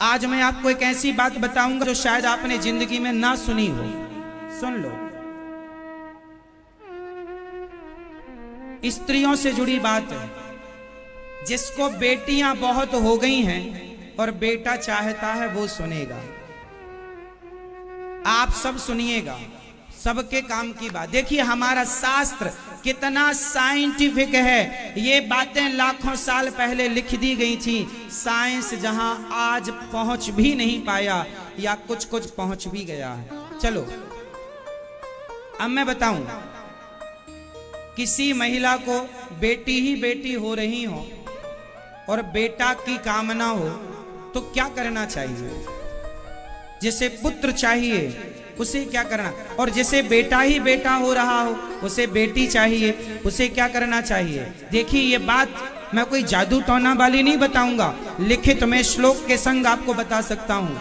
आज मैं आपको एक ऐसी बात बताऊंगा जो शायद आपने जिंदगी में ना सुनी हो। सुन लो, स्त्रियों से जुड़ी बात है। जिसको बेटियां बहुत हो गई हैं और बेटा चाहता है वो सुनेगा। आप सब सुनिएगा, सबके काम की बात। देखिए हमारा शास्त्र कितना साइंटिफिक है। ये बातें लाखों साल पहले लिख दी गई थी। साइंस जहां आज पहुंच भी नहीं पाया या कुछ कुछ पहुंच भी गया है। चलो अब मैं बताऊं, किसी महिला को बेटी ही बेटी हो रही हो और बेटा की कामना हो तो क्या करना चाहिए? जिसे पुत्र चाहिए उसे क्या करना, और जिसे बेटा ही बेटा हो रहा हो उसे बेटी चाहिए, उसे क्या करना चाहिए? देखिए ये बात मैं कोई जादू टोना वाली नहीं बताऊंगा, लिखित में श्लोक के संग आपको बता सकता हूं।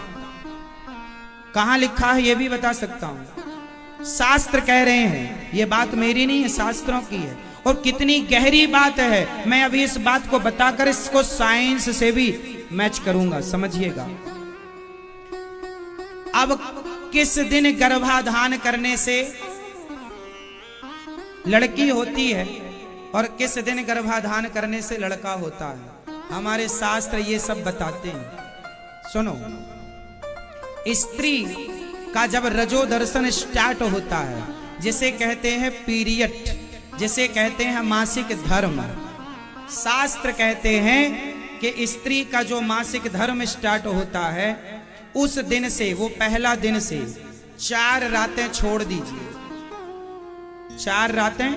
कहां लिखा है ये भी बता सकता हूं। शास्त्र कह रहे हैं, ये बात मेरी नहीं है, शास्त्रों की है। और कितनी गहरी बात है, मैं अभी इस बात को बताकर इसको साइंस से भी मैच करूंगा, समझिएगा। अब किस दिन गर्भाधान करने से लड़की होती है और किस दिन गर्भाधान करने से लड़का होता है, हमारे शास्त्र ये सब बताते हैं। सुनो, स्त्री का जब रजो दर्शन स्टार्ट होता है, जिसे कहते हैं पीरियड, जिसे कहते हैं मासिक धर्म, शास्त्र कहते हैं कि स्त्री का जो मासिक धर्म स्टार्ट होता है उस दिन से, वो पहला दिन से 4 रातें छोड़ दीजिए। 4 रातें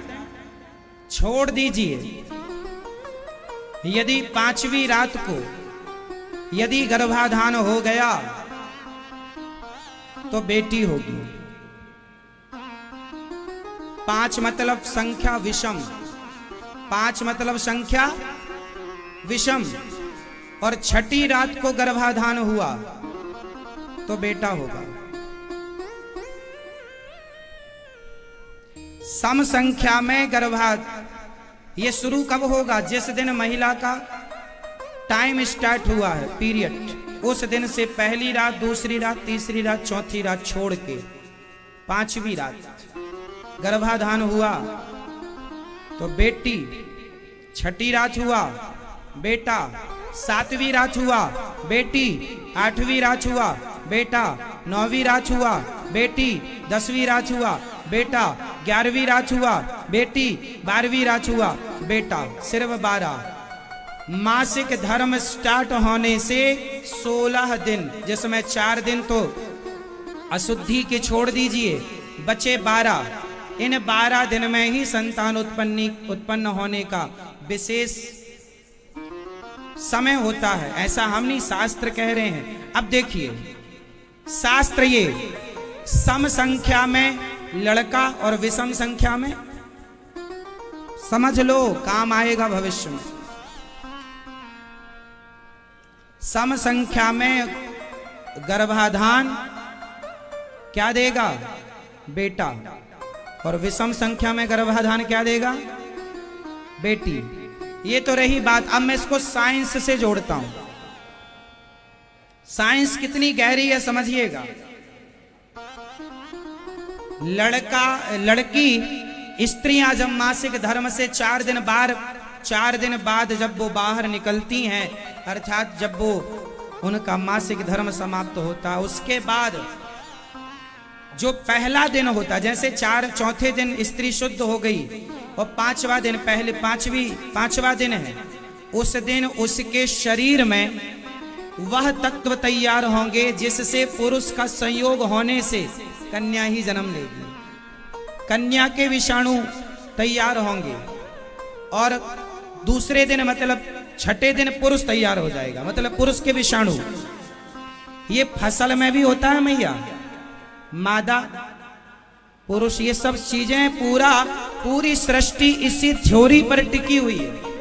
छोड़ दीजिए। यदि 5वीं रात को यदि गर्भाधान हो गया तो बेटी होगी। 5 मतलब संख्या विषम, 5 मतलब संख्या विषम, और 6ठी रात को गर्भाधान हुआ तो बेटा होगा। सम संख्या में ये शुरू कब होगा? जिस दिन महिला का टाइम स्टार्ट हुआ है, पीरियड, उस दिन से पहली रात, दूसरी रात, तीसरी रात, चौथी रात छोड़ के 5वीं रात गर्भाधान हुआ तो बेटी। 6ठी रात हुआ बेटा, 7वीं रात हुआ बेटी, 8वीं रात हुआ बेटा, 9वीं रात हुआ बेटी, 10वीं रात हुआ बेटा, 11वीं रात हुआ बेटी, 12वीं रात हुआ बेटा, सिर्फ 12। मासिक धर्म स्टार्ट होने से 16 दिन, जिसमें 4 दिन तो अशुद्धि के छोड़ दीजिए, बचे 12। इन 12 दिन में ही संतान उत्पन्न होने का विशेष समय होता है। ऐसा हम नहीं, शास्त्र कह रहे हैं। अब देखिए, शास्त्र ये सम संख्या में लड़का और विषम संख्या में, समझ लो, काम आएगा भविष्य में। सम संख्या में गर्भाधान क्या देगा? बेटा। और विषम संख्या में गर्भाधान क्या देगा? बेटी। ये तो रही बात। अब मैं इसको साइंस से जोड़ता हूं। साइंस कितनी गहरी है समझिएगा। लड़की, स्त्रियां जब मासिक धर्म से 4 दिन बाद जब वो बाहर निकलती हैं, अर्थात जब वो उनका मासिक धर्म समाप्त होता है, उसके बाद जो पहला दिन होता, जैसे 4 दिन स्त्री शुद्ध हो गई और 5वां दिन, पहले 5वां दिन है, उस दिन उसके शरीर में वह तत्व तैयार होंगे जिससे पुरुष का संयोग होने से कन्या ही जन्म लेगी। कन्या के विषाणु तैयार होंगे और दूसरे दिन मतलब 6ठे दिन पुरुष तैयार हो जाएगा, मतलब पुरुष के विषाणु। ये फसल में भी होता है मैया, मादा पुरुष, ये सब चीजें पूरी सृष्टि इसी थ्योरी पर टिकी हुई है।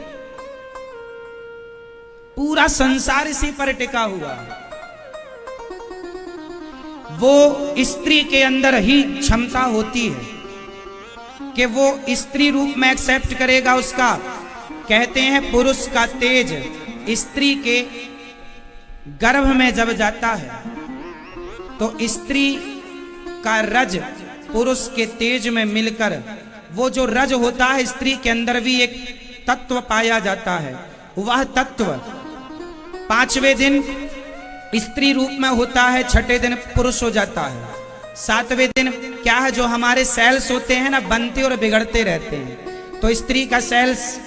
पूरा संसार इसी पर टिका हुआ है। वो स्त्री के अंदर ही क्षमता होती है कि वो स्त्री रूप में एक्सेप्ट करेगा उसका। कहते हैं पुरुष का तेज स्त्री के गर्भ में जब जाता है तो स्त्री का रज पुरुष के तेज में मिलकर, वो जो रज होता है स्त्री के अंदर भी एक तत्व पाया जाता है, वह तत्व 5वें दिन स्त्री रूप में होता है, 6ठे दिन पुरुष हो जाता है। 7वें दिन क्या है, जो हमारे सेल्स होते हैं ना, बनते और बिगड़ते रहते हैं। तो स्त्री का सेल्स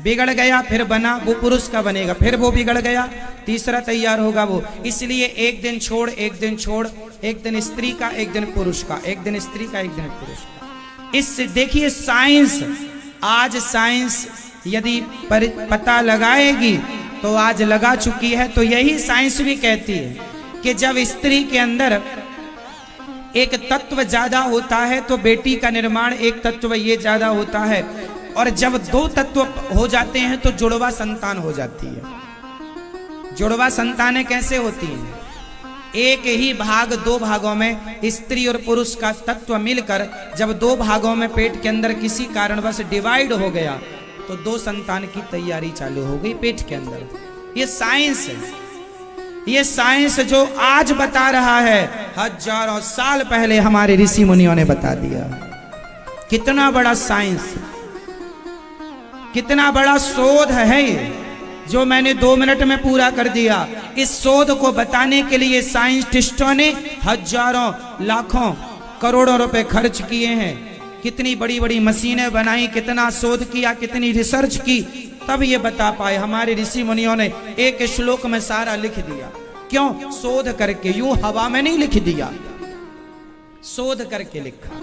बिगड़ गया, फिर बना, वो पुरुष का बनेगा, फिर वो बिगड़ गया, तीसरा तैयार होगा वो। इसलिए एक दिन छोड़ एक दिन छोड़, एक दिन स्त्री का एक दिन पुरुष का, एक दिन स्त्री का एक दिन पुरुष का। इससे देखिए साइंस, आज साइंस यदि पता लगाएगी तो आज लगा चुकी है। तो यही साइंस भी कहती है कि जब स्त्री के अंदर एक तत्व ज्यादा होता है तो बेटी का निर्माण एक तत्व ये ज्यादा होता है, और जब 2 तत्व हो जाते हैं तो जुड़वा संतान हो जाती है। जुड़वा संतानें कैसे होती हैं? एक ही भाग 2 भागों में स्त्री और पुरुष का तत्व मिलकर जब 2 भागों में पेट के अंदर किसी कारणवश डिवाइड हो गया तो 2 संतान की तैयारी चालू हो गई पेट के अंदर। ये साइंस है, ये साइंस जो आज बता रहा है, हजारों साल पहले हमारे ऋषि मुनियों ने बता दिया। कितना बड़ा साइंस, कितना बड़ा शोध है ये, जो मैंने 2 मिनट में पूरा कर दिया। इस शोध को बताने के लिए साइंटिस्टों ने हजारों लाखों करोड़ों रुपए खर्च किए हैं, कितनी बड़ी बड़ी मशीनें बनाई, कितना शोध किया, कितनी रिसर्च की, तब ये बता पाए। हमारे ऋषि मुनियों ने एक श्लोक में सारा लिख दिया। क्यों? शोध करके, यूं हवा में नहीं लिख दिया, शोध करके लिखा।